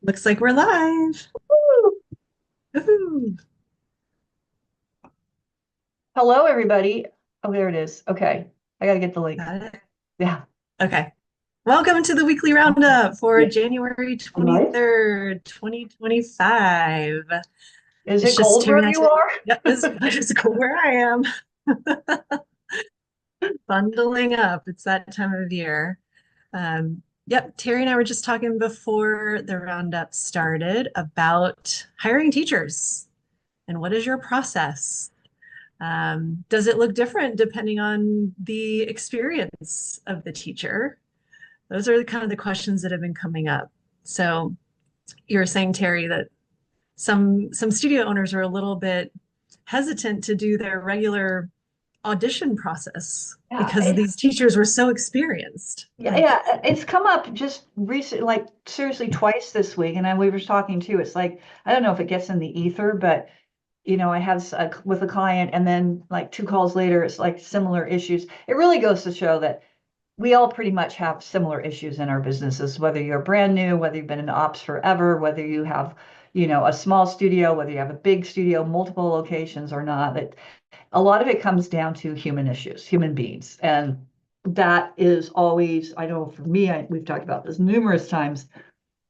Looks like we're live. Woo! Woohoo. Hello, everybody. Oh, there it is. Okay. I got to get the link. Got it. Yeah. Okay. Welcome to the weekly roundup for Yeah. January Right. 23rd, 2025. Is It's it just cold Terry where and I you today. are? Yep, it's cool where I am. Bundling up. It's that time of year. Yep, Terry and I were just talking before the roundup started about hiring teachers and what is your process? Does it look different depending on the experience of the teacher? Those are kind of the questions that have been coming up. So you were saying, Terry, that some studio owners are a little bit hesitant to do their regular audition process Yeah. because these teachers were so experienced. Yeah. Yeah. It's come up just recent, like seriously twice this week. And we were talking too. It's like, I don't know if it gets in the ether, but I had with a client and then like two calls later, it's like similar issues. It really goes to show that we all pretty much have similar issues in our businesses, whether you're brand new, whether you've been in ops forever, whether you have, a small studio, whether you have a big studio, multiple locations or not. That a lot of it comes down to human issues, human beings. And that is always, I know for me, we've talked about this numerous times,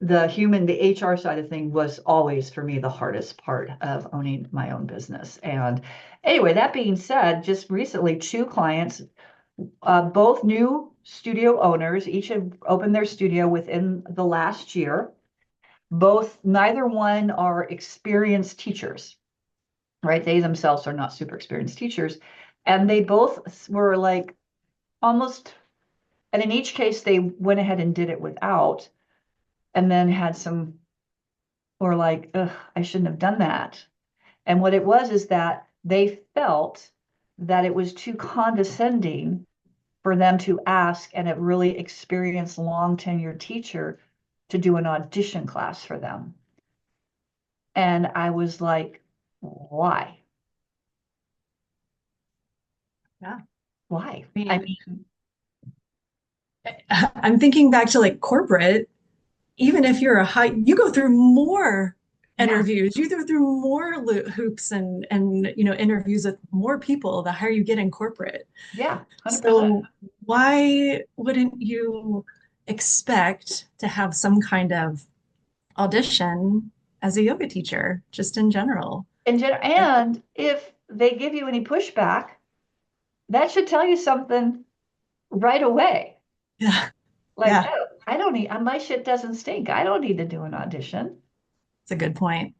the HR side of thing was always for me the hardest part of owning my own business. And anyway, that being said, just recently, two clients, both new studio owners, each have opened their studio within the last year. Neither one are experienced teachers, right? They themselves are not super experienced teachers. And they both were like almost, and in each case, they went ahead and did it without, and then had some, or like, ugh, I shouldn't have done that. And what it was is that they felt that it was too condescending for them to ask and a really experienced, long tenured teacher to do an audition class for them. And I was like, why? Yeah. Why? I I mean, mean, I'm thinking back to like corporate, even if you're a you go through more yeah, interviews, you go through more hoops and interviews with more people the higher you get in corporate. yeah, 100%. So why wouldn't you expect to have some kind of audition as a yoga teacher, just in general? And if they give you any pushback, that should tell you something right away. Yeah, Like, yeah, oh, I don't need, my shit doesn't stink. I don't need to do an audition, it's a good point.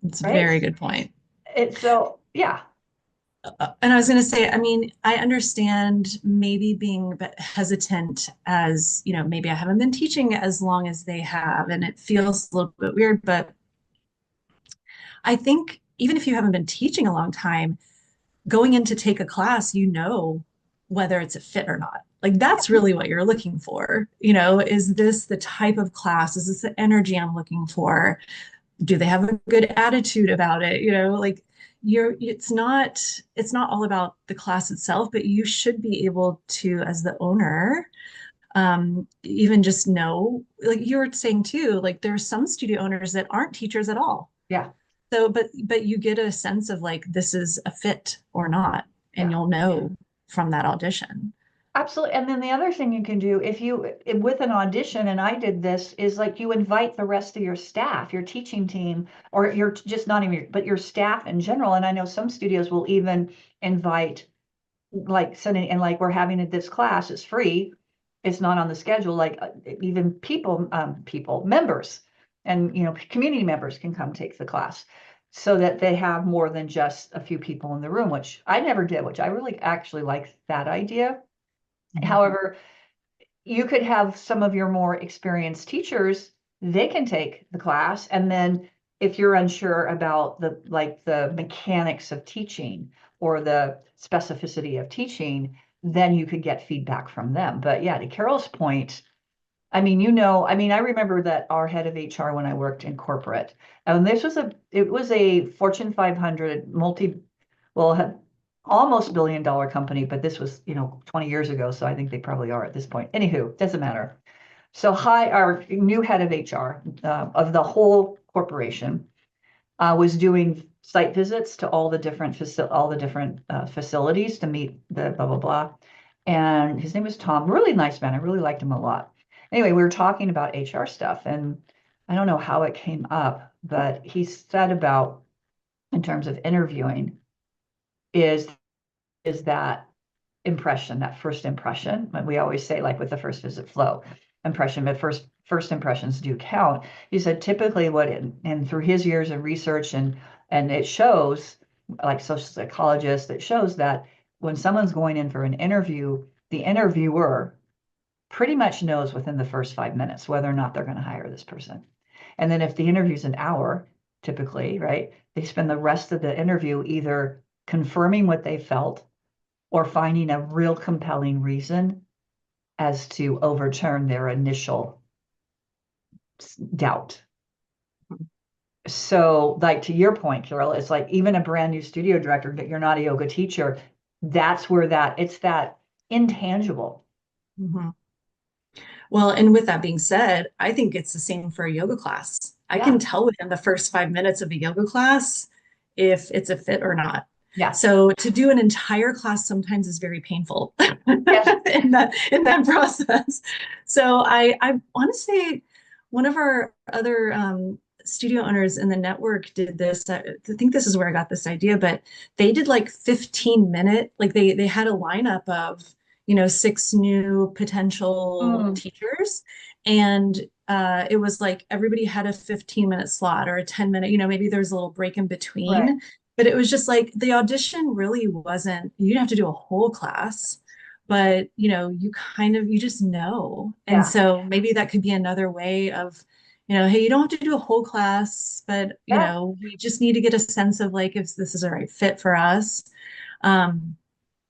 It's a right? very good point. It's so, yeah, And I was going to say, I mean, I understand maybe being a bit hesitant as, maybe I haven't been teaching as long as they have, and it feels a little bit weird, but I think even if you haven't been teaching a long time, going in to take a class, whether it's a fit or not. Like that's really what you're looking for. Is this the type of class? Is this the energy I'm looking for? Do they have a good attitude about it? Like it's not all about the class itself, but you should be able to, as the owner, even just know, like you were saying too, like there's some studio owners that aren't teachers at all. yeah, So, but you get a sense of like this is a fit or not, and yeah. you'll know from that audition. Absolutely. And then the other thing you can do with an audition, and I did this, is like you invite the rest of your staff, your teaching team, or your just not even but your staff in general. And I know some studios will even invite, like sending, and like we're having this class, it's free, it's not on the schedule, like even members, and community members can come take the class so that they have more than just a few people in the room, which I never did, which I really actually like that idea. Mhm. However, you could have some of your more experienced teachers, they can take the class. And then if you're unsure about the mechanics of teaching or the specificity of teaching, then you could get feedback from them. But yeah, to Carol's point, I mean, I remember that our head of HR when I worked in corporate, and it was a Fortune 500 well, almost $1 billion company, but this was, 20 years ago. So I think they probably are at this point. Anywho, doesn't matter. So our new head of HR of the whole corporation was doing site visits to all the different facilities to meet the blah blah blah. And his name was Tom, really nice man. I really liked him a lot. Anyway, we were talking about HR stuff, and I don't know how it came up, but he said about in terms of interviewing is that impression, that first impression. We always say, like with the first visit flow impression, but first impressions do count. He said typically and through his years of research and it shows, like social psychologists, it shows that when someone's going in for an interview, the interviewer pretty much knows within the first 5 minutes whether or not they're going to hire this person. And then if the interview's an hour, typically, right, they spend the rest of the interview either confirming what they felt or finding a real compelling reason as to overturn their initial doubt. So, like to your point, Carol, it's like even a brand new studio director, that you're not a yoga teacher, that's where it's that intangible. Mm-hmm. Well, and with that being said, I think it's the same for a yoga class. I Yeah. can tell within the first 5 minutes of a yoga class if it's a fit or not. Yeah. So to do an entire class sometimes is very painful Yes. in that process. So I want to say one of our other studio owners in the network did this. I think this is where I got this idea, but they did like 15-minute, like they had a lineup of, 6 new potential teachers. And it was like everybody had a 15-minute slot or a 10-minute, maybe there's a little break in between. Right. But it was just like the audition really wasn't, you didn't have to do a whole class, but you just know. And Yeah. so maybe that could be another way of, hey, you don't have to do a whole class, but Yeah. we just need to get a sense of like if this is a right fit for us.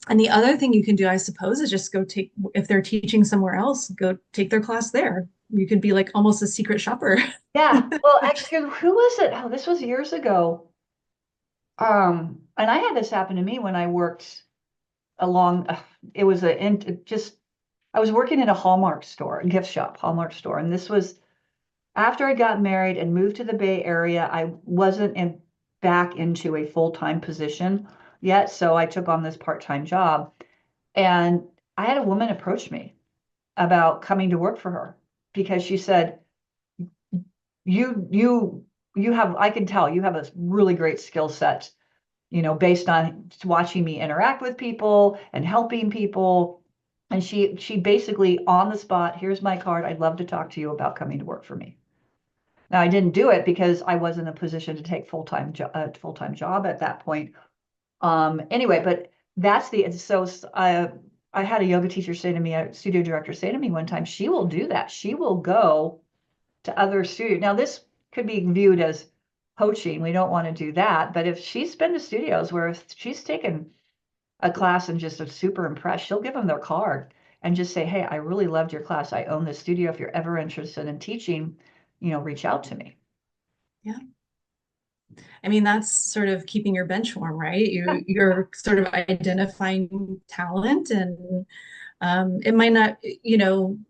And the other thing you can do, I suppose, is just if they're teaching somewhere else, go take their class there. You could be like almost a secret shopper. Yeah. Well, actually, who was it? Oh, this was years ago. And I had this happen to me when I worked along, it was I was working in a Hallmark store, a gift shop, Hallmark store. And this was after I got married and moved to the Bay Area. I wasn't back into a full-time position yet. So I took on this part-time job, and I had a woman approach me about coming to work for her because she said, I can tell you have a really great skill set, based on watching me interact with people and helping people. And she basically on the spot, here's my card. I'd love to talk to you about coming to work for me. Now I didn't do it because I wasn't in a position to take full-time job at that point. Anyway, but I had a yoga teacher say to me, a studio director say to me one time, she will do that. She will go to other studios. Now this could be viewed as poaching. We don't want to do that. But if she's been to studios where she's taken a class and just are super impressed, she'll give them their card and just say, hey, I really loved your class. I own this studio. If you're ever interested in teaching, reach out to me. Yeah. I mean, that's sort of keeping your bench warm, right? You're sort of identifying talent, and it might not,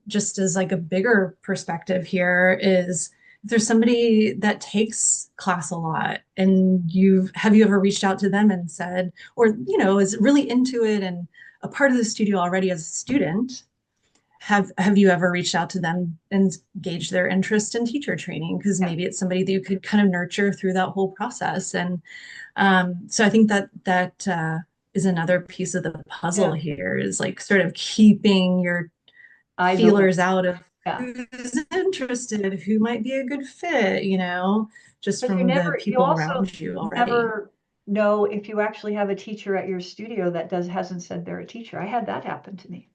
just as like a bigger perspective here is if there's somebody that takes class a lot and have you ever reached out to them and said, or, is really into it and a part of the studio already as a student, have you ever reached out to them and gauge their interest in teacher training? Because maybe it's somebody that you could kind of nurture through that whole process. And so I think that is another piece of the puzzle here is like sort of keeping your feelers out of who's interested, who might be a good fit, just from the people around you already. Never know if you actually have a teacher at your studio that hasn't said they're a teacher. I had that happen to me.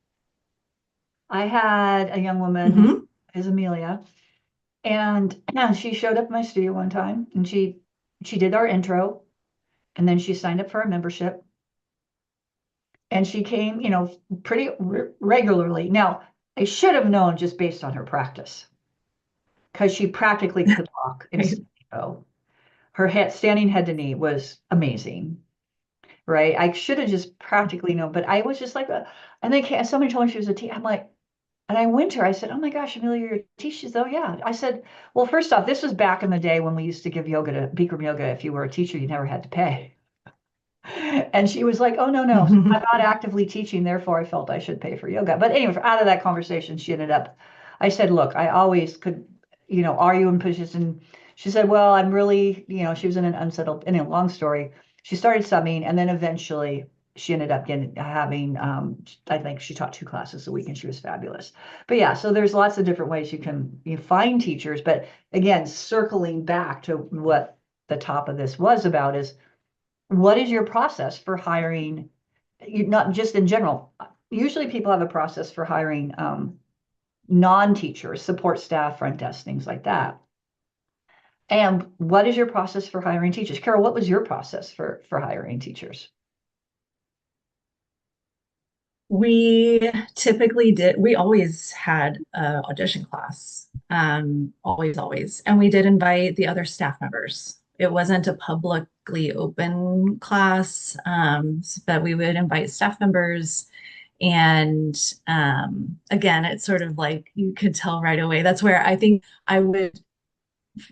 I had a young woman, is Amelia, and she showed up at my studio one time, and she did our intro, and then she signed up for our membership, and she came, pretty regularly. Now, I should have known just based on her practice, because she practically could talk in studio. Her standing head to knee was amazing, right? I should have just practically known, but I was just like, and then somebody told me she was a teacher. I'm like, And I went to her, I said, oh my gosh, Amelia, you're a teacher. She said, oh yeah. I said, well, first off, this was back in the day when we used to give yoga to Bikram yoga. If you were a teacher, you never had to pay. And she was like, oh, no, no, I'm not actively teaching. Therefore, I felt I should pay for yoga. But anyway, out of that conversation, she ended up, I said, look, I always could, are you in position? She said, well, I'm really, she was in an unsettled, in a long story. She started subbing and then eventually she ended up having, I think she taught 2 classes a week and she was fabulous. But yeah, so there's lots of different ways you find teachers. But again, circling back to what the top of this was about is, what is your process for hiring? Not just in general. Usually people have a process for hiring non-teachers, support staff, front desk, things like that. And what is your process for hiring teachers? Carol, what was your process for hiring teachers? We typically we always had an audition class, always. And we did invite the other staff members. It wasn't a publicly open class, but we would invite staff members. And again, it's sort of like you could tell right away. That's where I think I would,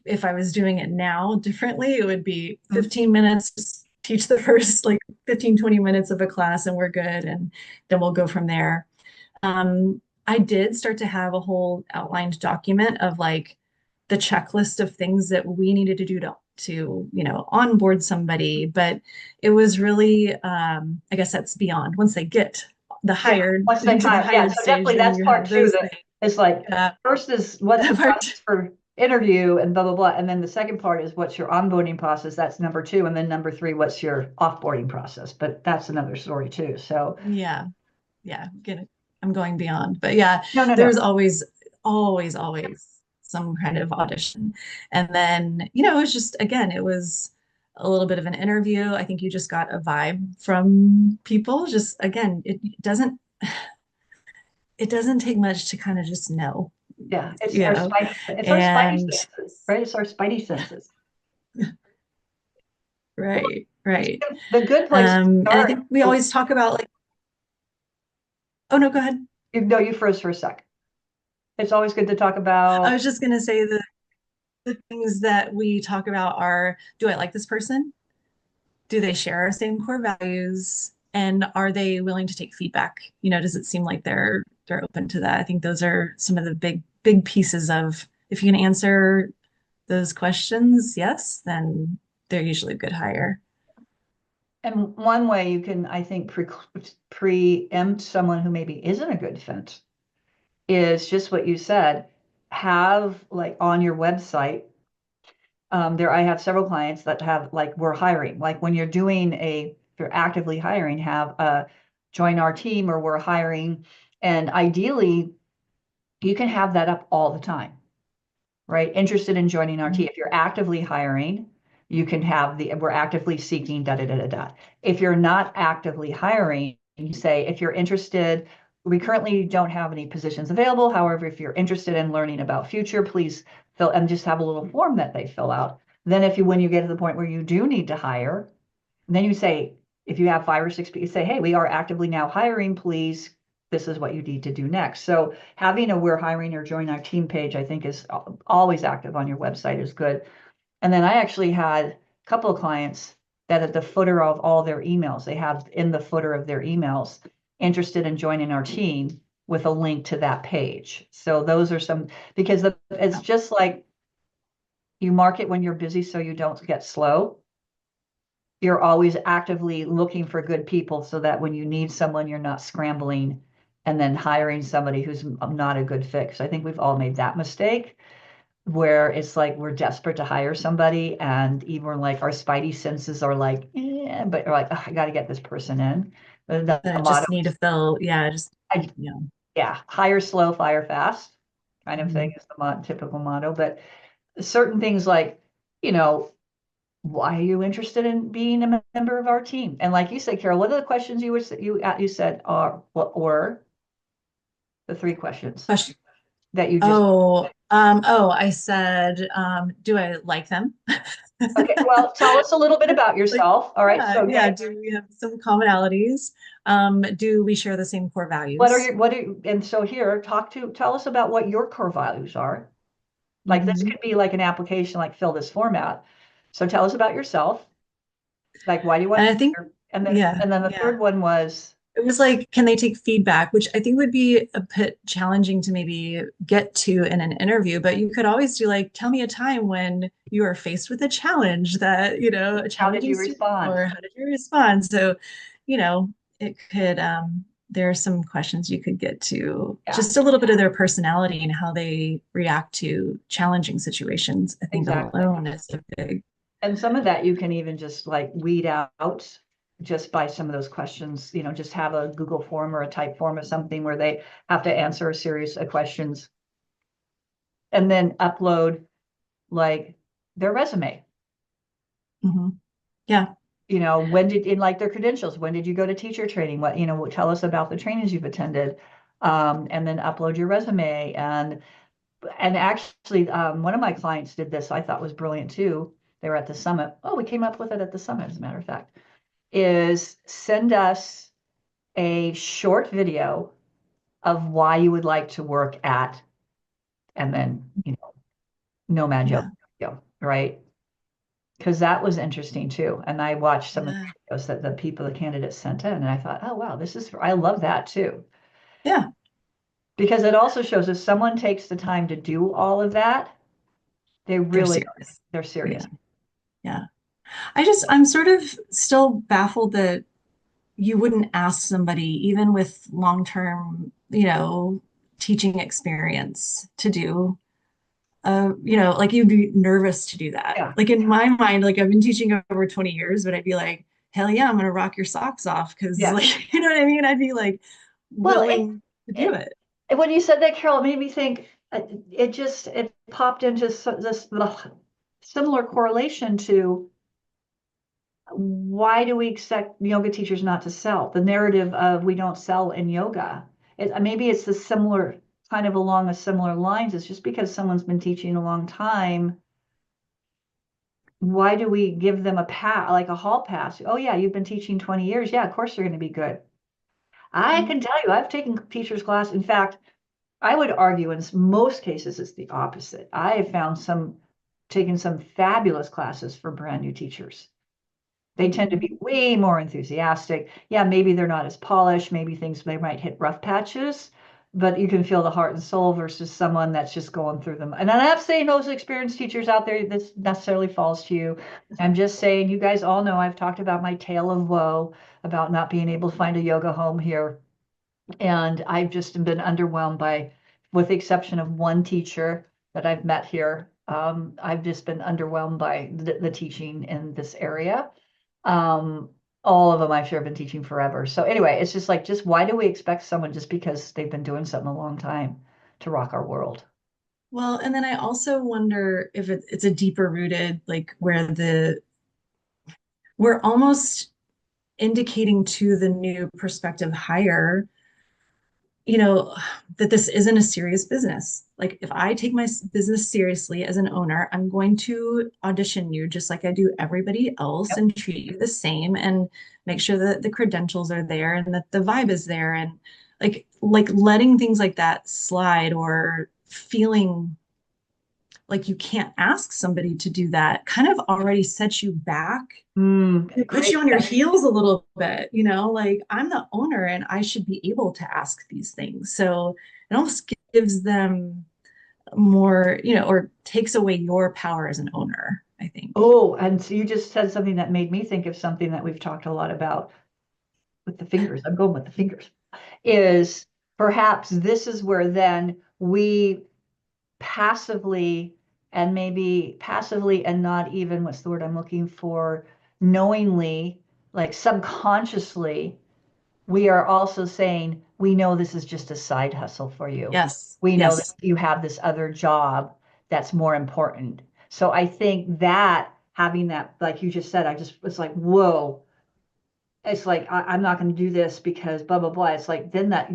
if I was doing it now differently, it would be 15 minutes, just teach the first like 15, 20 minutes of a class and we're good. And then we'll go from there. I did start to have a whole outlined document of like the checklist of things that we needed to do to onboard somebody. But it was really, I guess that's beyond once they get the hired, once they into the hire, yeah. hired So stage, definitely that's part two. That is like, first is what's the process for interview and blah, blah, blah. And then the second part is what's your onboarding process. That's number 2. And then number 3, what's your offboarding process? But that's another story too. So yeah, get it. I'm going beyond, but yeah, no. there's always some kind of audition. And then, it was just, again, it was a little bit of an interview. I think you just got a vibe from people. Just again, it doesn't take much to kind of just know. Yeah, it's our spidey senses, right? It's our spidey senses. Right. The good place to And I start. think we always talk about like, oh no, go ahead. No, you froze for a sec. It's always good to talk about. I was just going to say the things that we talk about are, do I like this person? Do they share our same core values? And are they willing to take feedback? Does it seem like they're open to that? I think those are some of the big pieces of, if you can answer those questions, yes, then they're usually a good hire. And one way you can, I think, preempt someone who maybe isn't a good fit is just what you said. Have like on your website, I have several clients that have like, we're hiring. Like when if you're actively hiring, have join our team or we're hiring. And ideally, you can have that up all the time, right? Interested in joining our team. If you're actively hiring, you can have we're actively seeking, da, da, da, da, da. If you're not actively hiring, you say, if you're interested, we currently don't have any positions available. However, if you're interested in learning about future, please fill and just have a little form that they fill out. Then when you get to the point where you do need to hire, then you say, if you have 5 or 6 people, you say, hey, we are actively now hiring, please, this is what you need to do next. So having a we're hiring or join our team page, I think is always active on your website is good. And then I actually had a couple of clients that at the footer of all their emails, they have in the footer of their emails, interested in joining our team with a link to that page. So those are some, because it's just like you market when you're busy so you don't get slow. You're always actively looking for good people so that when you need someone, you're not scrambling and then hiring somebody who's not a good fit. So I think we've all made that mistake where it's like we're desperate to hire somebody and even like our spidey senses are like, but you're like, oh, I got to get this person in. The I motto, just need to fill, hire slow, fire fast kind of thing is the typical motto. But certain things like, why are you interested in being a member of our team? And like you said, Carol, what are the questions you said are what were the 3 questions Question. that you just Oh, Oh, I said, do I like them? Okay, well, tell us a little bit about Like, yourself. All right, yeah, so yeah. Do we have some commonalities? Do we share the same core values? and so here, tell us about what your core values are. Like this Mhm. could be like an application, like fill this format. So tell us about yourself. Like, why do you want And to I think, hire? And then, yeah, and then the yeah. third one was, It was like, can they take feedback, which I think would be a bit challenging to maybe get to in an interview, but you could always do like, tell me a time when you are faced with a challenge that, a how did challenging you student, respond? or how did you respond? So, you know, it could, there are some questions you could get to Yeah, just a little bit of their personality and how they react to challenging situations. I think exactly. alone is a big, And some of that you can even just like weed out just by some of those questions, just have a Google form or a type form or something where they have to answer a series of questions and then upload like their resume. mhm. Yeah, When did in like their credentials, when did you go to teacher training? Tell us about the trainings you've attended. And then upload your resume. And actually, one of my clients did this, I thought was brilliant too. They were at the summit. Oh, we came up with it at the summit, as a matter of fact, is send us a short video of why you would like to work at, and then, Nomad yeah, Yoga, right? Because that was interesting too. And I watched some of yeah, the videos that the candidates sent in, and I thought, oh, wow, I love that too. yeah. Because it also shows if someone takes the time to do all of that, they They're really are. serious. They're Yeah, serious. yeah. I'm sort of still baffled that you wouldn't ask somebody, even with long-term, teaching experience to do, like you'd be nervous to do that. Yeah. Like in my mind, like I've been teaching over 20 years, but I'd be like, hell yeah, I'm gonna rock your socks off because Yeah. like, you know what I mean? I'd be like Well, it, willing to do it it. when you said that, Carol, it made me think. It popped into this similar correlation to why do we expect yoga teachers not to sell? The narrative of we don't sell in yoga. Maybe it's the similar kind of along a similar lines. It's just because someone's been teaching a long time. Why do we give them a pass, like a hall pass? Oh yeah, you've been teaching 20 years. Yeah, of course you're going to be good. I Mhm. can tell you, I've taken teachers class. In fact, I would argue in most cases it's the opposite. I have found taken some fabulous classes for brand new teachers. They tend to Mhm. be way more enthusiastic. Yeah, maybe they're not as polished. Maybe they might hit rough patches, but you can feel the heart and soul versus someone that's just going through them. And I'm not saying those experienced teachers out there, this necessarily falls to you. I'm just saying, you guys all know I've talked about my tale of woe about not being able to find a yoga home here. And I've just been underwhelmed with the exception of one teacher that I've met here. I've just been underwhelmed by the teaching in this area. Um, all of them I'm sure have been teaching forever. So anyway, it's just why do we expect someone just because they've been doing something a long time to rock our world? Well, and then I also wonder if it's a deeper rooted, like where we're almost indicating to the new prospective hire, you know, that this isn't a serious business. Like if I take my business seriously as an owner, I'm going to audition you just like I do everybody else Yep. and treat you the same and make sure that the credentials are there and that the vibe is there and like letting things like that slide or feeling like you can't ask somebody to do that kind of already sets you back. It puts Great. you on your heels a little bit, like I'm the owner and I should be able to ask these things. So it almost gives them more, or takes away your power as an owner, I think. Oh, and so you just said something that made me think of something that we've talked a lot about with the fingers. I'm going with the fingers. Is perhaps this is where then we passively and maybe passively and not even what's the word I'm looking for, knowingly, like subconsciously, we are also saying, we know this is just a side hustle for you. Yes. We know that Yes. you have this other job that's more important. So I think that having that, like you just said, I just was like, whoa, it's like, I'm not going to do this because blah, blah, blah. It's like, then that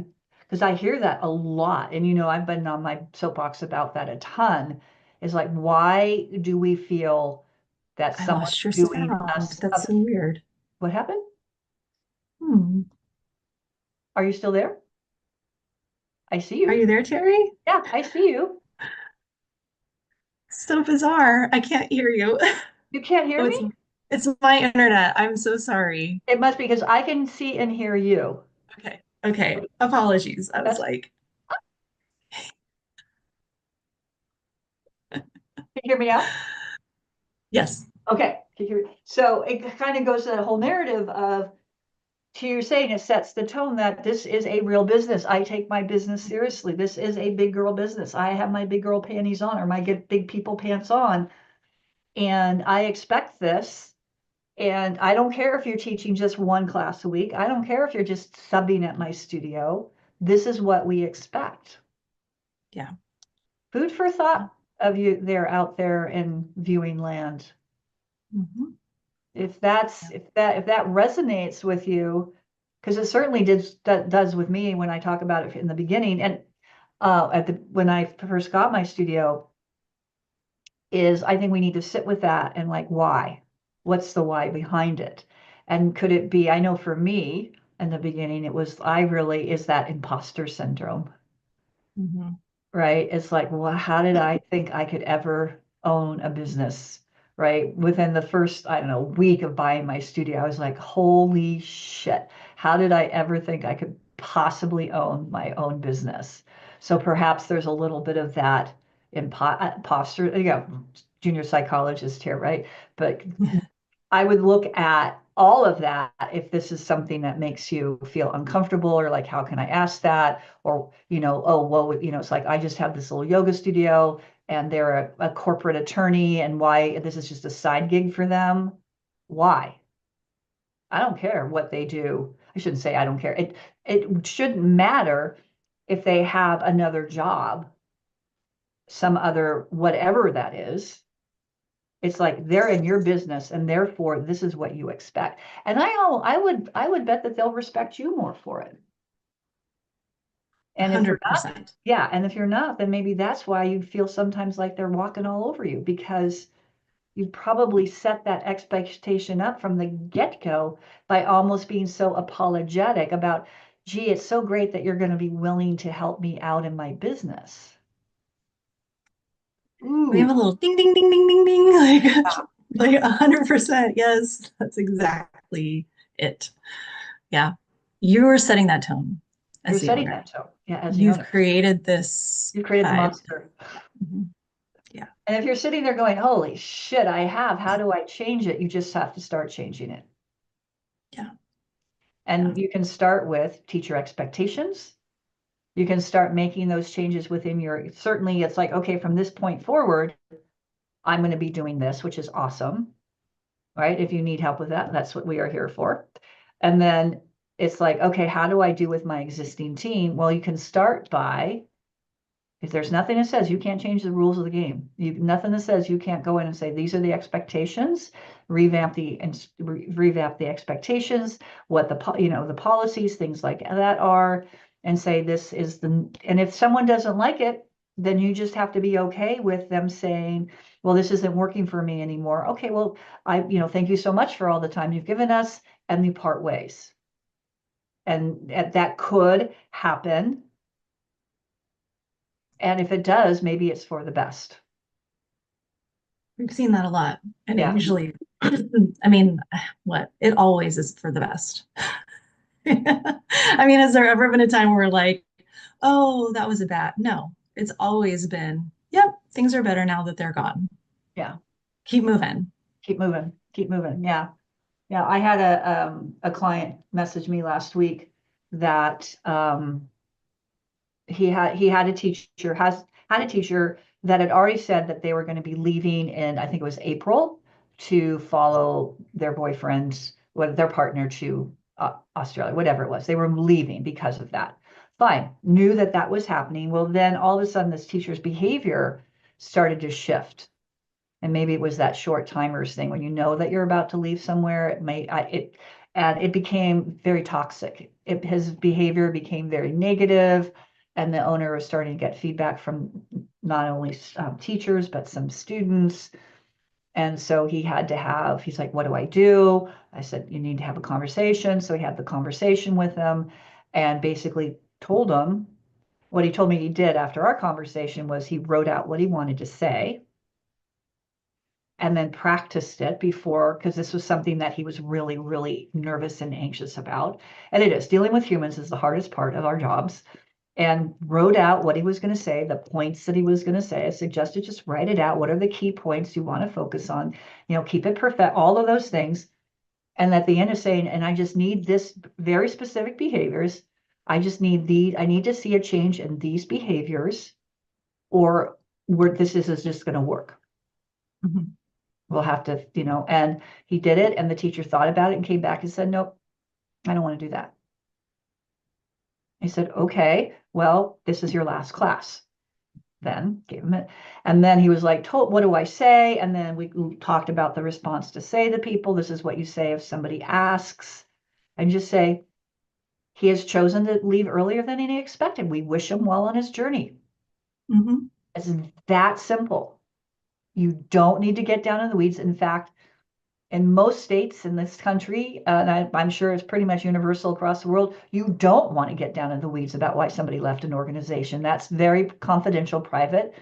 because I hear that a lot. And, I've been on my soapbox about that a ton. Is like, why do we feel that I someone's lost your doing sound. us That's so weird. what happened? Hmm. Are you still there? I see Are you. you there, Terry? Yeah, I see you. So bizarre. I can't hear you. You can't Oh, hear me? it's my internet. I'm so sorry. It must be because I can see and hear you. Okay. Okay. Apologies. I was That's, like, can you hear me now? yes. Okay. Can you hear me? So it kind of goes to that whole narrative of, to you saying, it sets the tone that this is a real business. I take my business seriously. This is a big girl business. I have my big girl panties on, or my get big people pants on, and I expect this. And I don't care if you're teaching just one class a week. I don't care if you're just subbing at my studio. This is what we expect. Yeah. Food for thought of you there out there in viewing land. Mhm. If Yeah. that resonates with you, because it certainly does with me when I talk about it in the beginning, and when I first got my studio, is I think we need to sit with that and like, why? What's the why behind it? And could it be, I know for me in the beginning, it was, I really is that imposter syndrome, Mhm. right? It's like, well, how did I think I could ever own a business, right? Within the first, I don't know, week of buying my studio, I was like, holy shit, how did I ever think I could possibly own my own business? So perhaps there's a little bit of that imposter, junior psychologist here, right? But I would look at all of that if this is something that makes you feel uncomfortable, or like, how can I ask that? Or, oh, well, it's like, I just have this little yoga studio and they're a corporate attorney, and why this is just a side gig for them. Why? I don't care what they do. I shouldn't say I don't care. It shouldn't matter if they have another job, some other whatever that is. It's like they're in your business, and therefore this is what you expect. And I would bet that they'll respect you more for it. And if you're not, 100%. yeah, and if you're not, then maybe that's why you feel sometimes like they're walking all over you, because you probably set that expectation up from the get-go by almost being so apologetic about, gee, it's so great that you're going to be willing to help me out in my business. We Ooh, have a little ding, ding, ding, ding, ding, ding, like 100%. Yes, that's exactly it. Yeah. You're setting that tone you're as the setting owner. that tone. Yeah, as the You've owner. created this You created the vibe. monster. Mhm. Yeah. And if you're sitting there going, holy shit, how do I change it? You just have to start changing it. Yeah. Yeah. And you can start with teacher expectations. You can start making those changes within certainly it's like, okay, from this point forward, I'm going to be doing this, which is awesome, right? If you need help with that, that's what we are here for. And then it's like, okay, how do I do with my existing team? Well, you can start by, if there's nothing that says you can't change the rules of the game, nothing that says you can't go in and say, these are the expectations, revamp the expectations, what the policies, things like that are, and say, this is and if someone doesn't like it, then you just have to be okay with them saying, well, this isn't working for me anymore. Okay, well, thank you so much for all the time you've given us, and you part ways. And that could happen. And if it does, maybe it's for the best. We've seen that a lot. And it Yeah. usually, I mean, what? It always is for the best. I mean, has there ever been a time where like, oh, that was a bad? No, it's always been, yep, things are better now that they're gone. Yeah. Keep moving. Keep moving. Keep moving. Yeah. Yeah. I had a client message me last week that he had a teacher has had a teacher that had already said that they were going to be leaving in, I think it was April, to follow their boyfriend, their partner, to Australia, whatever it was. They were leaving because of that. Fine. Knew that that was happening. Well, then all of a sudden this teacher's behavior started to shift. And maybe it was that short timers thing when you know that you're about to leave somewhere. and it became very toxic. His behavior became very negative, and the owner was starting to get feedback from not only teachers, but some students. And so he's like, what do I do? I said, you need to have a conversation. So he had the conversation with him and basically told him what he told me he did after our conversation was he wrote out what he wanted to say and then practiced it before, because this was something that he was really, really nervous and anxious about. And it is, dealing with humans is the hardest part of our jobs. And wrote out what he was going to say, the points that he was going to say. I suggested just write it out. What are the key points you want to focus on? Keep it perfect, all of those things. And at the end of saying, and I just need this very specific behaviors. I need to see a change in these behaviors, or this is just going to work. Mm-hmm. We'll have to, and he did it. And the teacher thought about it and came back and said, nope, I don't want to do that. I said, okay, well, this is your last class. Then gave him it. And then he was like, what do I say? And then we talked about the response to say to people. This is what you say if somebody asks. And just say, he has chosen to leave earlier than he expected. We wish him well on his journey. Mm-hmm. It's that simple. You don't need to get down in the weeds. In fact, in most states in this country, and I'm sure it's pretty much universal across the world, you don't want to get down in the weeds about why somebody left an organization. That's very confidential, private,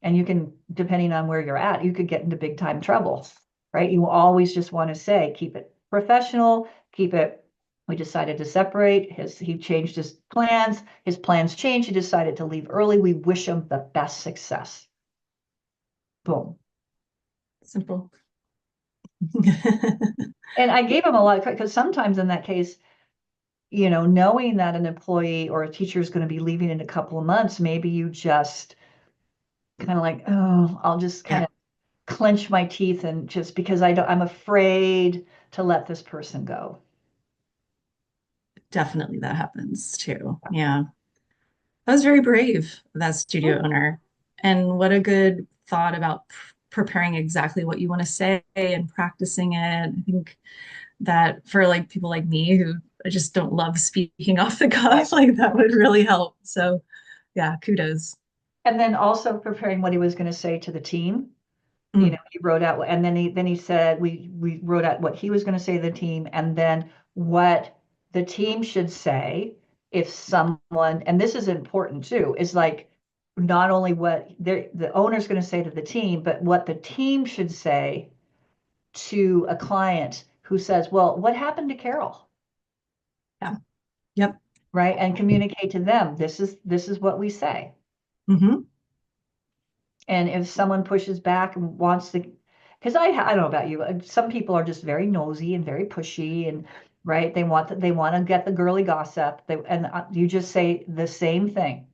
and you can, depending on where you're at, you could get into big time trouble, right? You always just want to say, keep it professional, we decided to separate. He changed his plans changed, he decided to leave early. We wish him the best success. Boom. Simple. And I gave him a lot of credit because sometimes in that case, knowing that an employee or a teacher is going to be leaving in a couple of months, maybe you just kind of like, oh, I'll just kind of clench my teeth and just because I'm afraid to let this person go. Definitely that happens too. Yeah. That was very brave, that studio owner. And what a good thought about preparing exactly what you want to say and practicing it. I think that for like people like me who just don't love speaking off the cuff, like that would really help. So yeah, kudos. And then also preparing what he was going to say to the team. Mm. He wrote out, and then he said we wrote out what he was going to say to the team, and then what the team should say if someone, and this is important too, is like not only what the owner's going to say to the team, but what the team should say to a client who says, well, what happened to Carol? Yeah. Yep. Right. And communicate to them, this is what we say. Mm-hmm. And if someone pushes back and wants to, because I don't know about you, some people are just very nosy and very pushy, and right, they want to get the girly gossip. And you just say the same thing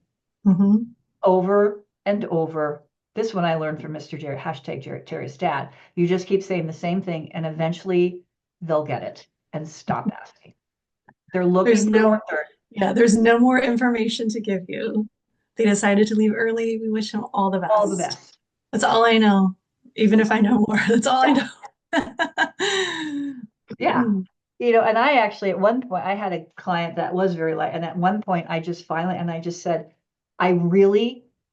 Mm-hmm. over and over. This one I learned from Mr. Jerry, Terry's dad. You just keep saying the same thing, and eventually they'll get it and stop asking. They're looking for there's no more information to give you. They decided to leave early. We wish them all the best. all the best. That's all I know. Even if I know more, that's all I know. Yeah. And I actually, at one point, I had a client that was very light. And at one point, I just said, I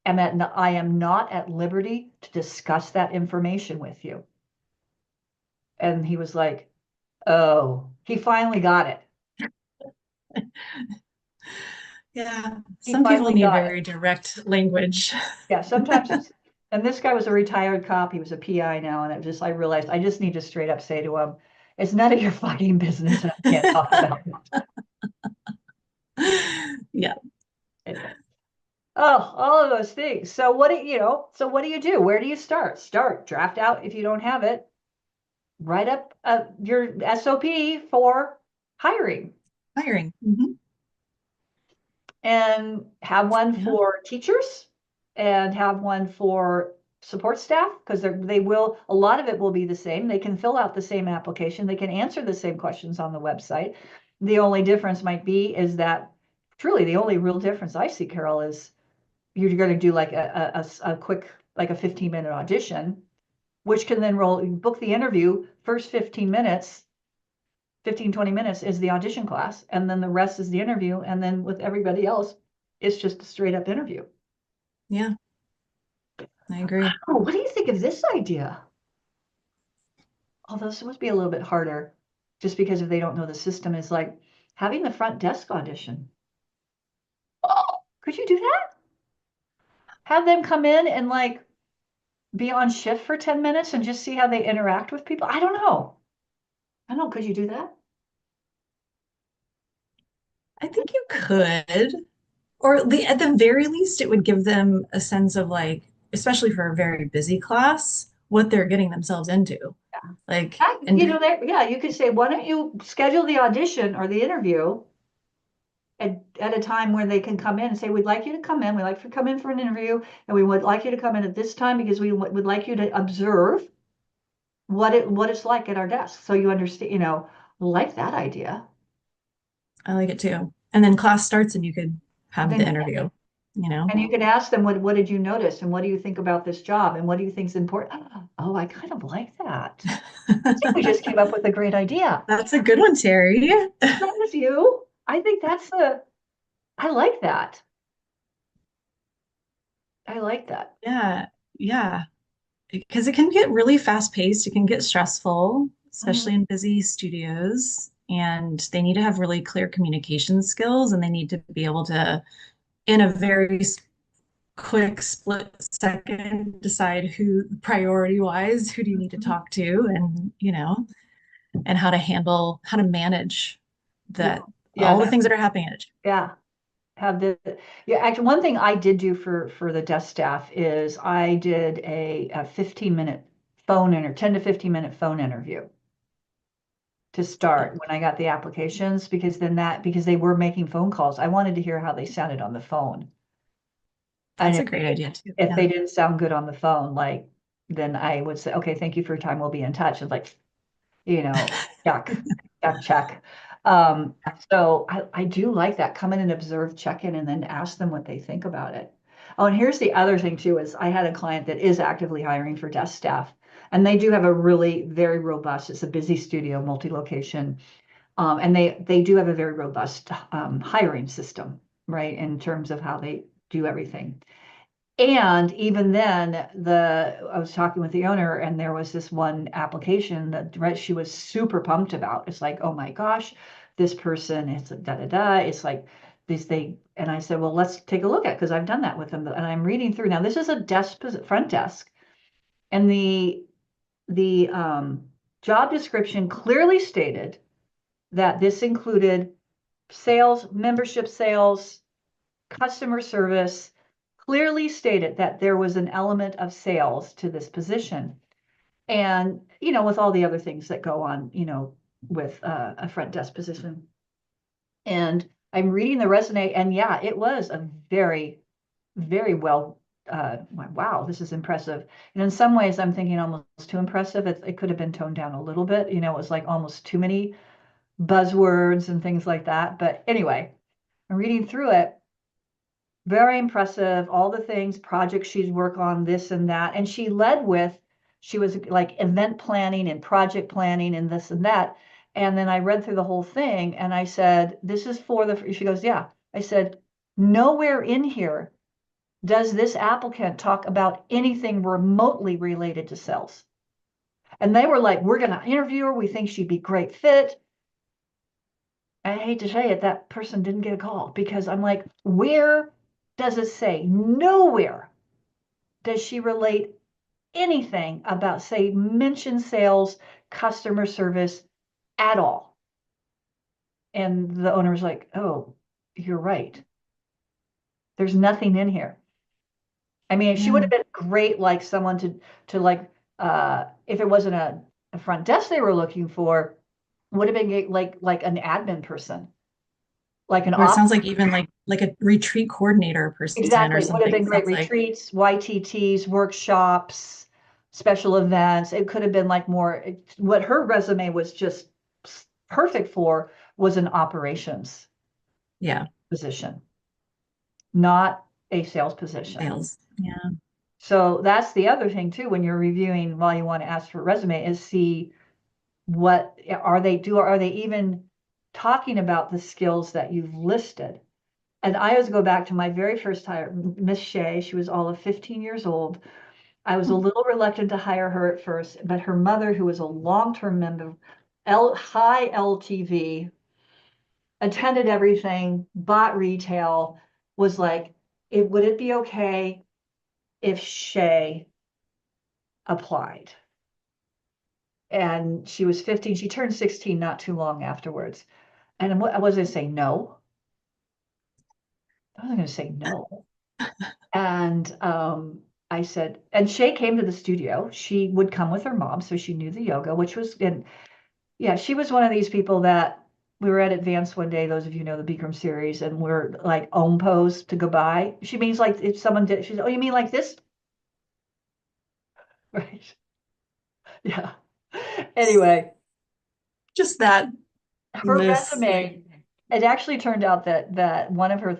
am not at liberty to discuss that information with you. And he was like, oh, he finally got it. Yeah. Some people need very direct language. Yeah. Sometimes and this guy was a retired cop. He was a PI now. And I realized I just need to straight up say to him, it's none of your fucking business. I can't talk about it. Yeah. Anyway. Oh, all of those things. So what do you do? Where do you start? Draft out if you don't have it. Write up your SOP for hiring. Mm-hmm. And have one for teachers and have one for support staff, because a lot of it will be the same. They can fill out the same application. They can answer the same questions on the website. The only difference might be is that truly the only real difference I see, Carol, is you're going to do like a quick, like a 15-minute audition, which can then book the interview first 15 minutes. 15, 20 minutes is the audition class, and then the rest is the interview. And then with everybody else, it's just a straight up interview. Yeah, I agree. Oh, what do you think of this idea? Although this must be a little bit harder just because if they don't know the system, is like having the front desk audition. Oh, could you do that? Have them come in and like be on shift for 10 minutes and just see how they interact with people? I don't know. I don't know. Could you do that? I think you could, or at the very least, it would give them a sense of like, especially for a very busy class, what they're getting themselves into. Like, You and know, yeah, you could say, why don't you schedule the audition or the interview at a time where they can come in and say, we'd like you to come in. We'd like to come in for an interview, and we would like you to come in at this time because we would like you to observe what it's like at our desk. So you understand, like that idea. I like it too. And then class starts and you could have the Then interview, you know? and you can ask them, what did you notice? And what do you think about this job? And what do you think is important? Oh, I kind of like that. I think we just came up with a great idea. That's a good one, Terry. That was you. I think I like that. I like that. Yeah, yeah. Because it can get really fast paced. It can get stressful, Mhm. especially in busy studios. And they need to have really clear communication skills and they need to be able to, in a very quick split second, decide who priority wise, who do you need to talk to and, and how to manage Yeah. that, Yeah. all the things that are happening at you. Yeah. Have the Yeah, actually one thing I did do for the desk staff is I did a 15-minute 10 to 15-minute phone interview to start when I got the applications, because they were making phone calls. I wanted to hear how they sounded on the phone. And That's a great idea too. if Yeah. they didn't sound good on the phone, like, then I would say, okay, thank you for your time. We'll be in touch. And like, you know, check, check, check. Um, so I do like that. Come in and observe, check in, and then ask them what they think about it. Oh, and here's the other thing too, is I had a client that is actively hiring for desk staff, and they do have a really very robust, it's a busy studio, multi-location, and they do have a very robust hiring system, right, in terms of how they do everything. And even then, I was talking with the owner, and there was this one application that, right, she was super pumped about. It's like, oh my gosh, this person is da da da. It's like this they, and I said, well, let's take a look at, because I've done that with them, and I'm reading through now. This is a front desk, and the job description clearly stated that this included sales, membership sales, customer service, clearly stated that there was an element of sales to this position. And, with all the other things that go on, with a front desk position. And I'm reading the resume, and yeah, it was a very, very well, wow, this is impressive. And in some ways, I'm thinking almost too impressive. It could have been toned down a little bit. It was like almost too many buzzwords and things like that. But anyway, I'm reading through it, very impressive, all the things, projects she's worked on, this and that. And she was like event planning and project planning and this and that. And then I read through the whole thing and I said, this is she goes, yeah. I said, nowhere in here does this applicant talk about anything remotely related to sales. And they were like, we're going to interview her. We think she'd be great fit. I hate to say it, that person didn't get a call, because I'm like, where does it say? Nowhere does she relate anything about, say, mention sales, customer service at all. And the owner was like, oh, you're right. There's nothing in here. I mean, she would Yeah. have been great, like someone to like, if it wasn't a front desk they were looking for, would have been like an admin person, like an Or it op. sounds like even like a retreat coordinator person or Exactly. Would have something. been It great sounds like, retreats, YTTs, workshops, special events. It could have been like more, what her resume was just perfect for was an operations yeah, position, not a sales position. sales. Yeah. So that's the other thing too, when you're reviewing, while you want to ask for a resume, is see what are they even talking about the skills that you've listed? And I always go back to my very first hire, Miss Shea. She was all of 15 years old. I was a little reluctant to hire her at first, but her mother, who was a long-term member, high LTV, attended everything, bought retail, was like, would it be okay if Shay applied? And she was 15. She turned 16 not too long afterwards. And I wasn't going to say no. I wasn't going to say no. And I said, and Shay came to the studio. She would come with her mom, so she knew the yoga, which was, and yeah, she was one of these people that we were at Advance one day. Those of you know the Bikram series, and we're like Om pose to goodbye. She means like if someone did, she's, oh, you mean like this? Right. Yeah. Anyway, Just that her miss. resume, it actually turned out that one of her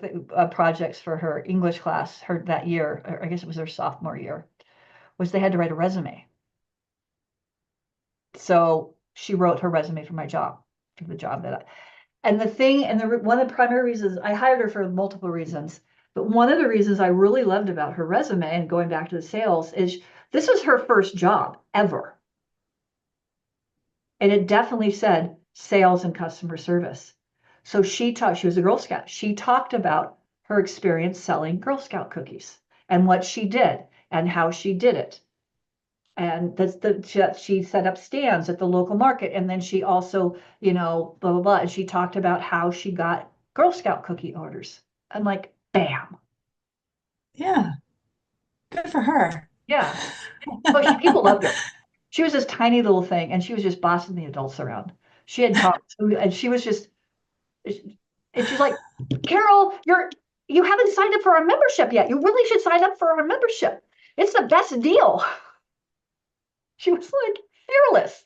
projects for her English class, her that year, or I guess it was her sophomore year, was they had to write a resume. So she wrote her resume for my job, for the job that I, and the thing, and one of the primary reasons I hired her for multiple reasons, but one of the reasons I really loved about her resume and going back to the sales is this was her first job ever. And it definitely said sales and customer service. So she was a Girl Scout. She talked about her experience selling Girl Scout cookies and what she did and how she did it. And she set up stands at the local market. And then she also, blah, blah, blah. And she talked about how she got Girl Scout cookie orders. I'm like, bam. Yeah. Good for her. Yeah. Oh, people loved her. She was this tiny little thing, and she was just bossing the adults around. She had talked, and she was just, and she's like, Carol, you haven't signed up for our membership yet. You really should sign up for our membership. It's the best deal. She was like fearless.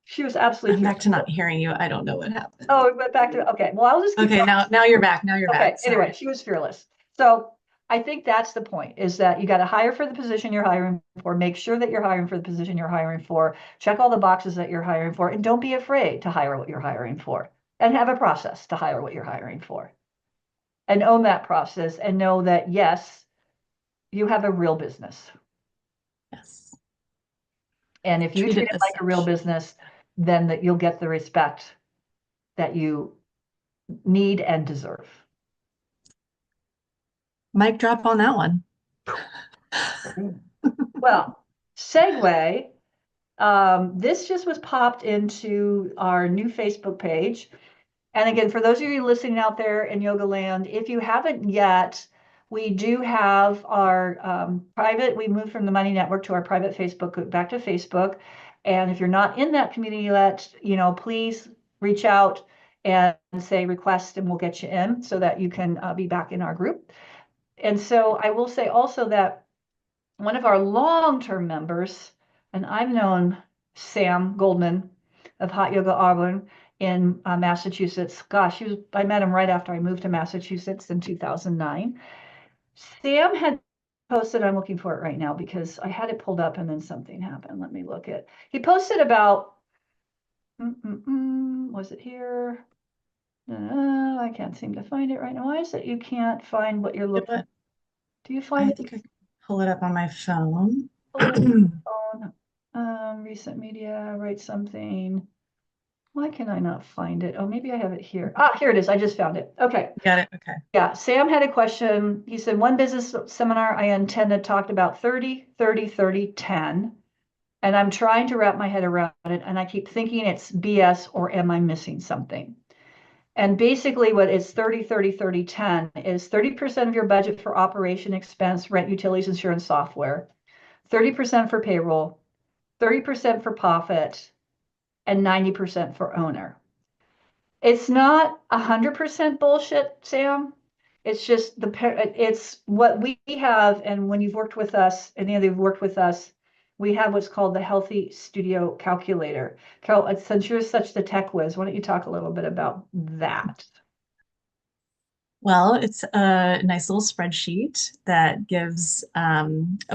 She was absolutely I'm back to fearless. not hearing you. I don't know what happened. Oh, we went back to, okay. Well, I'll just keep Okay, talking. now you're back. Now you're Okay, back. anyway, Sorry. she was fearless. So I think that's the point, is that you got to hire for the position you're hiring for, make sure that you're hiring for the position you're hiring for, check all the boxes that you're hiring for, and don't be afraid to hire what you're hiring for, and have a process to hire what you're hiring for. And own that process and know that, yes, you have a real business. Yes. And if you Treat treat it it as like a real such. business, then that you'll get the respect that you need and deserve. Mic drop on that one. Well, segue. This just was popped into our new Facebook page. And again, for those of you listening out there in Yoga Land, if you haven't yet, we do have our private, we moved from the Money Network to our private Facebook, back to Facebook. And if you're not in that community yet, please reach out and say request, and we'll get you in so that you can be back in our group. And so I will say also that one of our long-term members, and I've known Sam Goldman of Hot Yoga Auburn in Massachusetts. Gosh, I met him right after I moved to Massachusetts in 2009. Sam had posted, I'm looking for it right now because I had it pulled up and then something happened. Let me look at, he posted about, was it here? I can't seem to find it right now. Why is it you can't find what you're looking for? Do you find I it? think I can pull it up on my phone. Pull it up on phone. Recent media, write something. Why can I not find it? Oh, maybe I have it here. Ah, here it is. I just found it. Okay. Got it. Okay. Yeah, Sam had a question. He said, one business seminar I attended talked about 30, 30, 30, 10. And I'm trying to wrap my head around it. And I keep thinking it's BS, or am I missing something? And basically what is 30, 30, 30, 10 is 30% of your budget for operation expense, rent, utilities, insurance, software, 30% for payroll, 30% for profit, and 90% for owner. It's not 100% bullshit, Sam. It's just it's what we have. And when you've worked with us, any of you have worked with us, we have what's called the Healthy Studio Calculator. Carol, since you're such the tech whiz, why don't you talk a little bit about that? Well, it's a nice little spreadsheet that gives a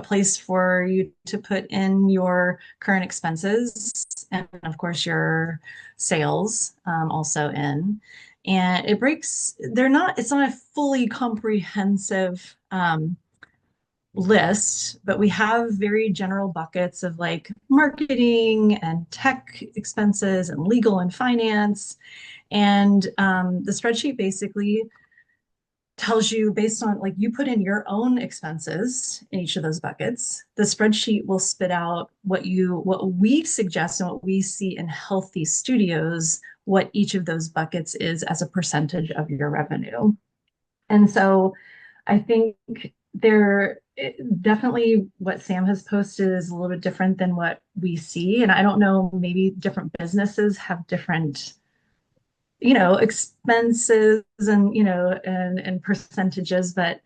place for you to put in your current expenses and, of course, your sales also in. And it breaks, it's not a fully comprehensive list, but we have very general buckets of like marketing and tech expenses and legal and finance. And the spreadsheet basically tells you based on like you put in your own expenses in each of those buckets. The spreadsheet will spit out what we suggest and what we see in healthy studios, what each of those buckets is as a percentage of your revenue. And so I think definitely what Sam has posted is a little bit different than what we see. And I don't know, maybe different businesses have different expenses and and percentages, but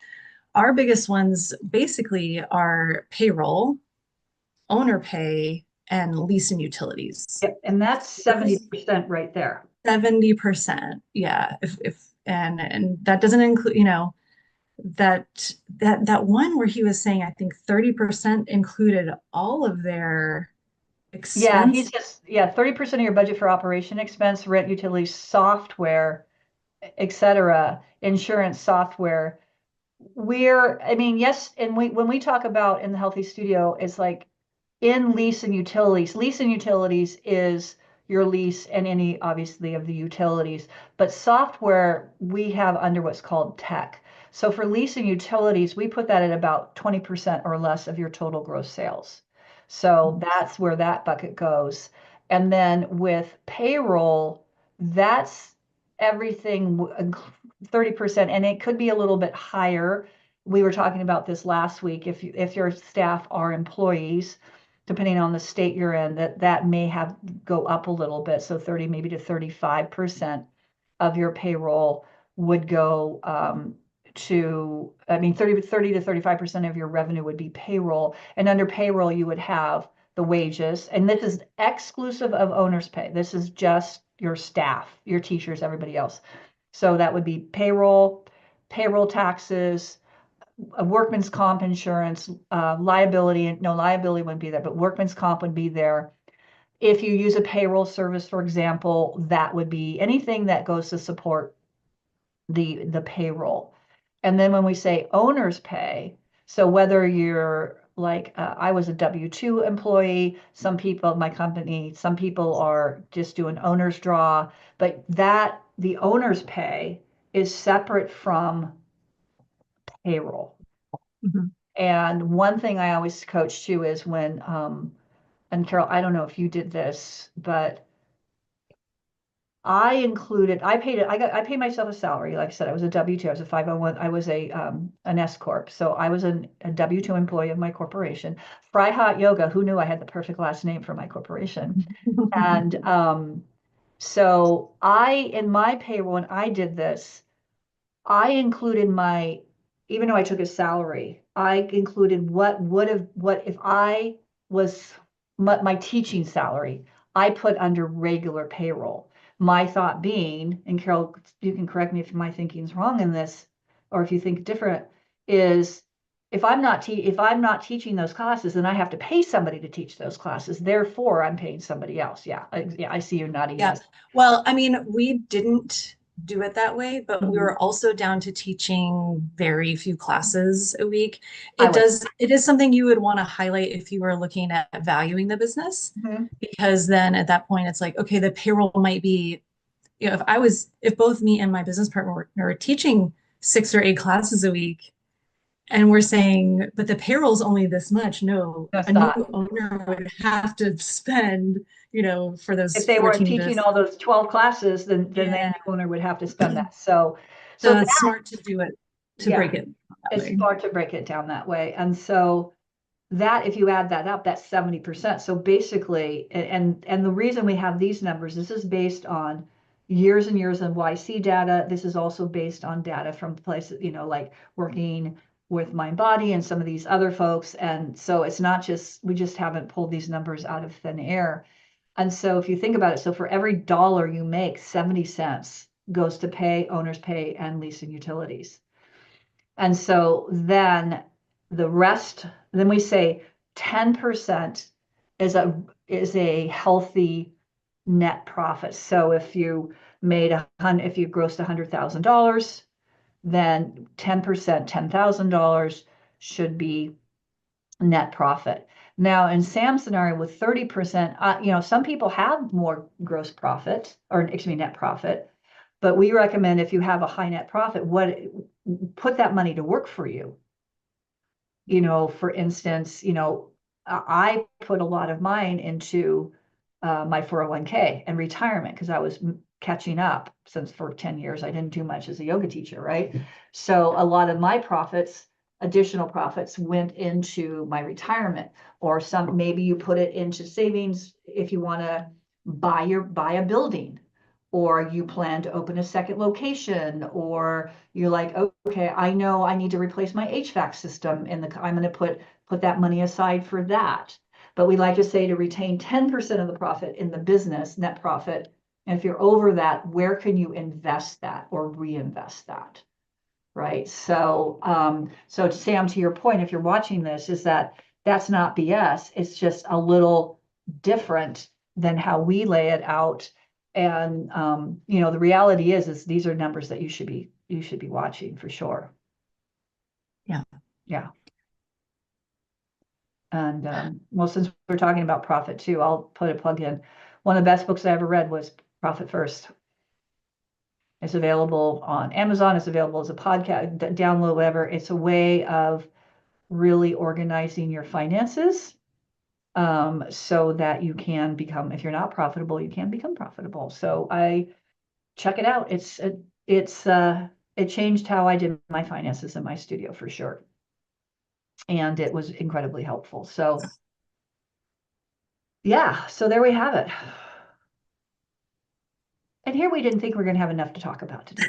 our biggest ones basically are payroll, owner pay, and lease and utilities. Yep. And that's 70% right there. 70%. Yeah. If and that doesn't include, that one where he was saying I think 30% included all of their Yeah, expense. he's just, yeah, 30% of your budget for operation expense, rent, utilities, software, et cetera, insurance, software. I mean, yes, and when we talk about in the healthy studio, it's like in lease and utilities. Lease and utilities is your lease and any obviously of the utilities, but software we have under what's called tech. So for lease and utilities, we put that at about 20% or less of your total gross sales. So that's where that bucket goes. And then with payroll, that's everything 30%, and it could be a little bit higher. We were talking about this last week. If your staff are employees, depending on the state you're in, that may have go up a little bit. So 30 maybe to 35% of your payroll would go I mean, 30 to 35% of your revenue would be payroll. And under payroll, you would have the wages. And this is exclusive of owner's pay. This is just your staff, your teachers, everybody else. So that would be payroll, payroll taxes, workman's comp insurance, liability. No, liability wouldn't be there, but workman's comp would be there. If you use a payroll service, for example, that would be anything that goes to support the payroll. And then when we say owner's pay, so whether you're like I was a W-2 employee, some people, my company, some people are just doing owner's draw, but the owner's pay is separate from payroll. Mhm. And one thing I always coach too is and Carol, I don't know if you did this, but I paid myself a salary. Like I said, I was a W-2, I was a 501, I was an S Corp. So I was a W-2 employee of my corporation. Fry Hot Yoga, who knew I had the perfect last name for my corporation? And so in my payroll, when I did this, I included even though I took a salary, I included what if I was my teaching salary, I put under regular payroll. My thought being, and Carol, you can correct me if my thinking is wrong in this, or if you think different, is if I'm not teaching those classes, then I have to pay somebody to teach those classes. Therefore, I'm paying somebody else. Yeah, I see you nodding. Yeah. Yes. Well, I mean, we didn't do it that way, but we Mhm. were also down to teaching very few classes a week. I was. It is something you would want to highlight if you were looking at valuing the business, Mhm. because then at that point it's like, okay, the payroll might be, if both me and my business partner were teaching 6 or 8 classes a week, and we're saying, but the payroll's only this much. No, Just a new that. owner would have to spend, for those If they weren't 14 to teaching all those 12 classes, then the yeah. new owner would have to spend that. So So that, it's smart to do it, to yeah, break it that it's way. smart to break it down that way. And so that, if you add that up, that's 70%. So basically, and the reason we have these numbers, this is based on years and years of YC data. This is also based on data from places, like working with Mind Body and some of these other folks. And so it's not we just haven't pulled these numbers out of thin air. And so if you think about it, so for every dollar you make, 70 cents goes to pay owner's pay and lease and utilities. And so then the rest, then we say 10% is a healthy net profit. So if you if you grossed $100,000, then 10%, $10,000 should be net profit. Now, in Sam's scenario with 30%, some people have more gross profit, or excuse me, net profit, but we recommend if you have a high net profit, put that money to work for you. For instance, I put a lot of mine into my 401k and retirement because I was catching up, since for 10 years I didn't do much as a yoga teacher, right? So a lot of my additional profits went into my retirement, or maybe you put it into savings if you want to buy a building, or you plan to open a second location, or you're like, okay, I know I need to replace my HVAC system I'm going to put that money aside for that. But we like to say to retain 10% of the profit in the business, net profit. And if you're over that, where can you invest that or reinvest that? Right. So, Sam, to your point, if you're watching this, is that's not BS. It's just a little different than how we lay it out. And, the reality is these are numbers that you should be watching for sure. Yeah. Yeah. And well, since we're talking about profit too, I'll put a plug in. One of the best books I ever read was Profit First. It's available on Amazon. It's available as a podcast, download, whatever. It's a way of really organizing your finances, so that you can become, if you're not profitable, you can become profitable. So check it out. It changed how I did my finances in my studio for sure. And it was incredibly helpful. So yeah, so there we have it. And here we didn't think we were going to have enough to talk about today.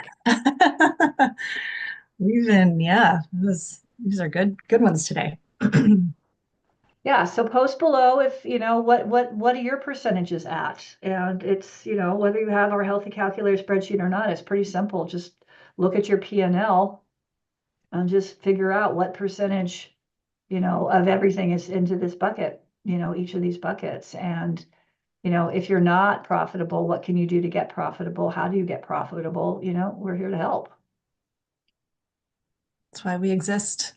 These are good ones today. Yeah, so post below if what are your percentages at? And it's, whether you have our healthy calculator spreadsheet or not, it's pretty simple. Just look at your P&L and just figure out what percentage, of everything is into this bucket, each of these buckets. And, if you're not profitable, what can you do to get profitable? How do you get profitable? We're here to help. That's why we exist.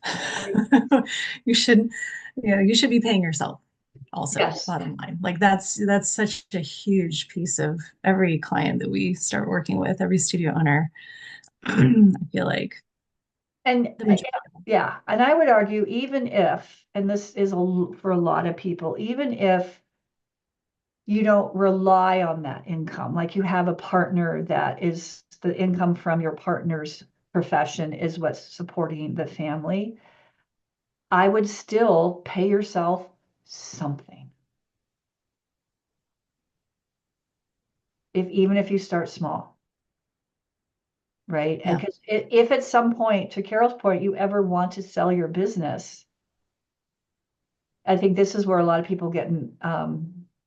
You should be paying yourself also. Yes. Bottom line. Like that's such a huge piece of every client that we start working with, every studio owner. I feel like. And yeah, and I would argue, even if, and this is for a lot of people, even if you don't rely on that income, like you have a partner that is the income from your partner's profession is what's supporting the family, I would still pay yourself something. Even if you start small. Right. Yeah. And because if at some point, to Carol's point, you ever want to sell your business, I think this is where a lot of people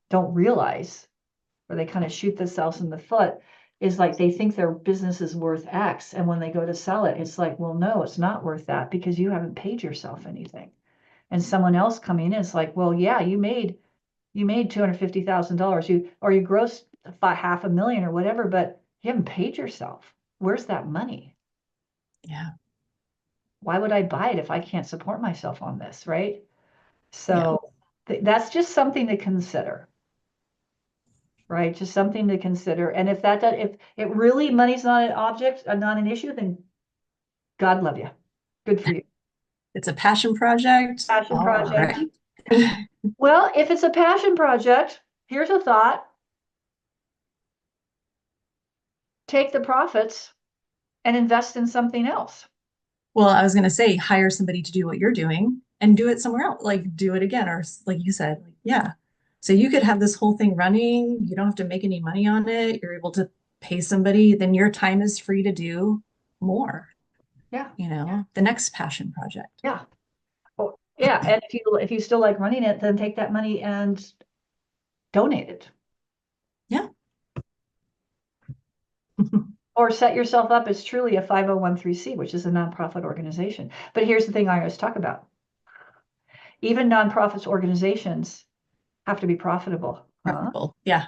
don't realize, or they kind of shoot themselves in the foot, is like they think their business is worth X. And when they go to sell it, it's like, well, no, it's not worth that because you haven't paid yourself anything. And someone else coming in is like, well, yeah, you made $250,000, you grossed $500,000 or whatever, but you haven't paid yourself. Where's that money? Yeah. Why would I buy it if I can't support myself on this, right? So that's just something to consider, right? Just something to consider. And if it really, money's not not an issue, then God love you. Good for you. It's a passion project. Passion All project. right. Well, if it's a passion project, here's a thought. Take the profits and invest in something else. Well, I was going to say, hire somebody to do what you're doing and do it somewhere else, like do it again. Or like you said, like, yeah. So you could have this whole thing running. You don't have to make any money on it. You're able to pay somebody, then your time is free to do more. Yeah. The next passion project. Yeah. Oh, yeah. And if you still like running it, then take that money and donate it. Yeah. Or set yourself up as truly a 5013C, which is a nonprofit organization. But here's the thing I always talk about. Even nonprofits organizations have to be profitable. Huh? Profitable. Yeah.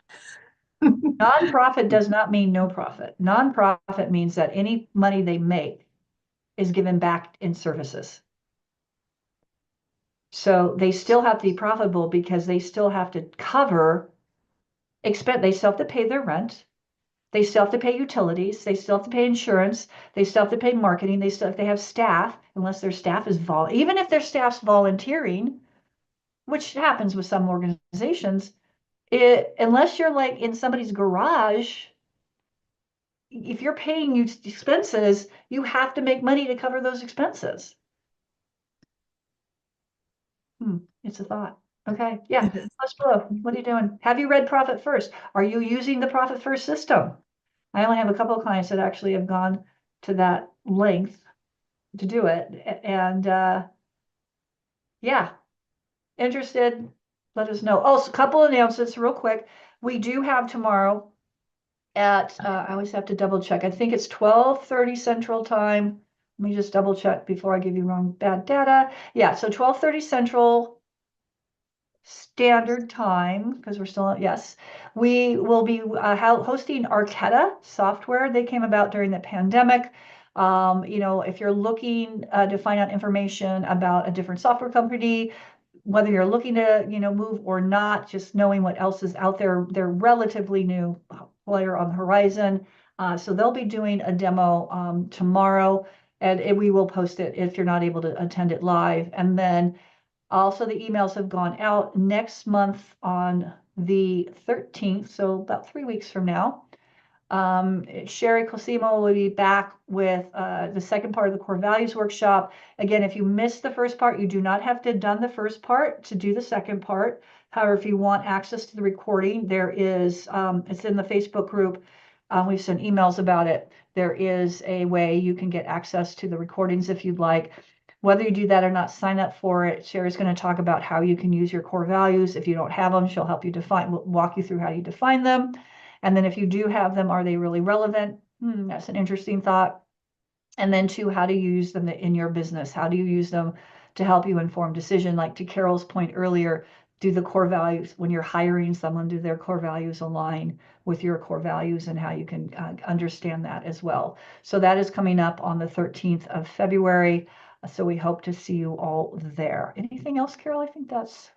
Nonprofit does not mean no profit. Nonprofit means that any money they make is given back in services. So they still have to be profitable because they still have to cover expense. They still have to pay their rent. They still have to pay utilities. They still have to pay insurance. They still have to pay marketing. They still, if they have staff, unless their staff is even if their staff's volunteering, which happens with some organizations, unless you're like in somebody's garage, if you're paying expenses, you have to make money to cover those expenses. It's a thought. Okay. Yeah. Post below. What are you doing? Have you read Profit First? Are you using the Profit First system? I only have a couple of clients that actually have gone to that length to do it. And yeah, interested, let us know. Oh, so a couple of announcements real quick. We do have tomorrow at, I always have to double check. I think it's 12:30 Central Time. Let me just double check before I give you bad data. Yeah, so 12:30 Central Standard Time, because we're still, yes, we will be hosting Arquetta software. They came about during the pandemic. If you're looking to find out information about a different software company, whether you're looking to, move or not, just knowing what else is out there, they're relatively new player on the horizon. So they'll be doing a demo tomorrow, and we will post it if you're not able to attend it live. And then also, the emails have gone out next month on the 13th, so about 3 weeks from now. Sherry Cosimo will be back with the second part of the core values workshop. Again, if you missed the first part, you do not have to have done the first part to do the second part. However, if you want access to the recording, there is, it's in the Facebook group. We've sent emails about it. There is a way you can get access to the recordings if you'd like. Whether you do that or not, sign up for it. Sherry's going to talk about how you can use your core values. If you don't have them, she'll help you walk you through how you define them. And then if you do have them, are they really relevant? That's an interesting thought. And then two, how to use them in your business. How do you use them to help you inform decision? Like to Carol's point earlier, do the core values, when you're hiring someone, do their core values align with your core values, and how you can understand that as well. So that is coming up on the 13th of February. So we hope to see you all there. Anything else, Carol? I think those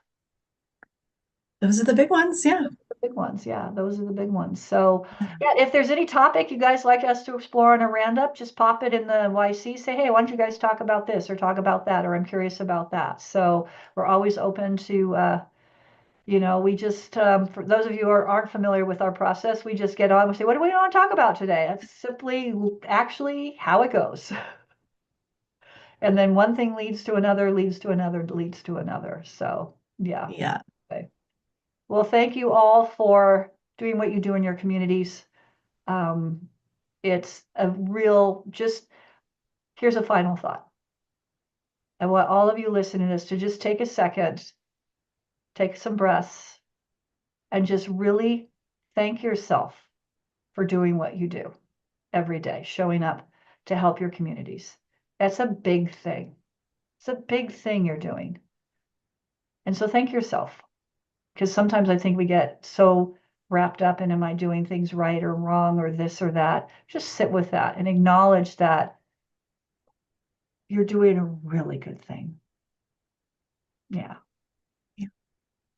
are the big ones. Yeah. The big ones. Yeah, those are the big ones. So yeah, if there's any topic you guys like us to explore on a roundup, just pop it in the YC. Say, hey, why don't you guys talk about this or talk about that, or I'm curious about that. So we're always open to, we just, for those of you who aren't familiar with our process, we just get on and say, what do we want to talk about today? That's simply actually how it goes. And then one thing leads to another, leads to another, leads to another. So yeah. Yeah. Okay. Well, thank you all for doing what you do in your communities. It's a real, here's a final thought. I want all of you listening to this to just take a second, take some breaths, and just really thank yourself for doing what you do every day, showing up to help your communities. That's a big thing. It's a big thing you're doing. And so thank yourself, because sometimes I think we get so wrapped up in, am I doing things right or wrong or this or that? Just sit with that and acknowledge that you're doing a really good thing. Yeah. Yeah.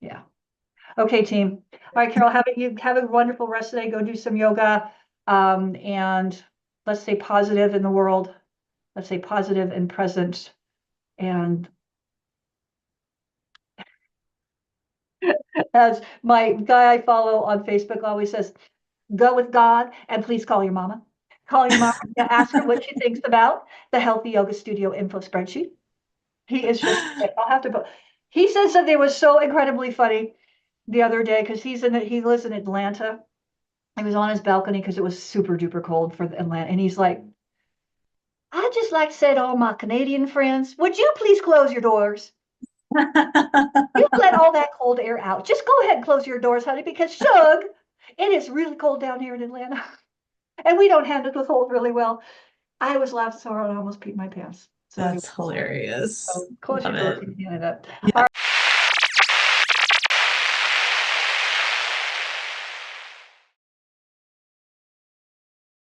Yeah. Okay, team. All right, Carol, you have a wonderful rest of the day. Go do some yoga. And let's stay positive in the world. Let's stay positive and present. And as my guy I follow on Facebook always says, go with God and please call your mama. Call your mama and ask her what she thinks about the Healthy Yoga Studio info spreadsheet. He is just, I'll have to put, he said something that was so incredibly funny the other day because he lives in Atlanta. He was on his balcony because it was super duper cold for Atlanta. And he's like, I just like to say to all my Canadian friends, would you please close your doors? You let all that cold air out. Just go ahead and close your doors, honey, because Shug, it is really cold down here in Atlanta. And we don't handle withhold really well. I was laughing so hard I almost peed my pants. So anyway, That's hilarious. so close your Love door it. if you can it up. Yeah. All right.